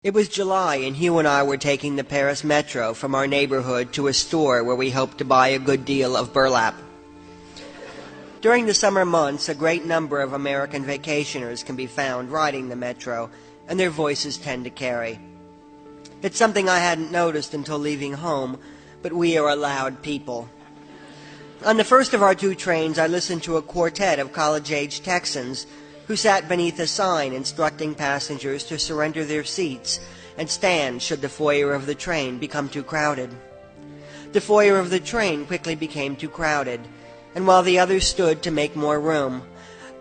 It was July, and Hugh and I were taking the Paris metro from our neighborhood to a store where we hoped to buy a good deal of burlap. During the summer months, a great number of American vacationers can be found riding the metro, and their voices tend to carry. It's something I hadn't noticed until leaving home, but we are a loud people. On the first of our two trains, I listened to a quartet of college-age Texans who sat beneath a sign instructing passengers to surrender their seats and stand should the foyer of the train become too crowded. The foyer of the train quickly became too crowded, and while the others stood to make more room,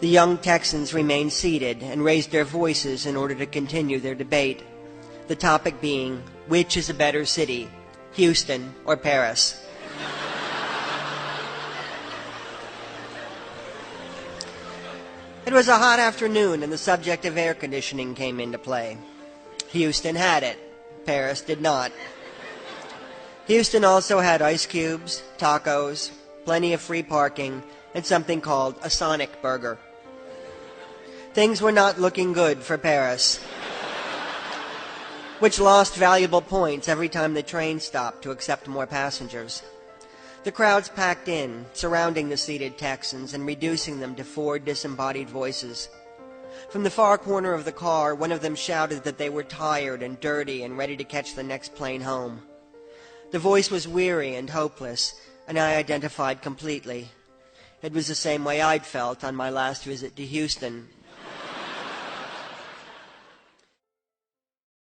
the young Texans remained seated and raised their voices in order to continue their debate, the topic being, which is a better city, Houston or Paris? It was a hot afternoon, and the subject of air conditioning came into play. Houston had it. Paris did not. Houston also had ice cubes, tacos, plenty of free parking, and something called a Sonic burger. Things were not looking good for Paris, which lost valuable points every time the train stopped to accept more passengers. The crowds packed in, surrounding the seated Texans and reducing them to four disembodied voices. From the far corner of the car, one of them shouted that they were tired and dirty and ready to catch the next plane home. The voice was weary and hopeless, and I identified completely. It was the same way I'd felt on my last visit to Houston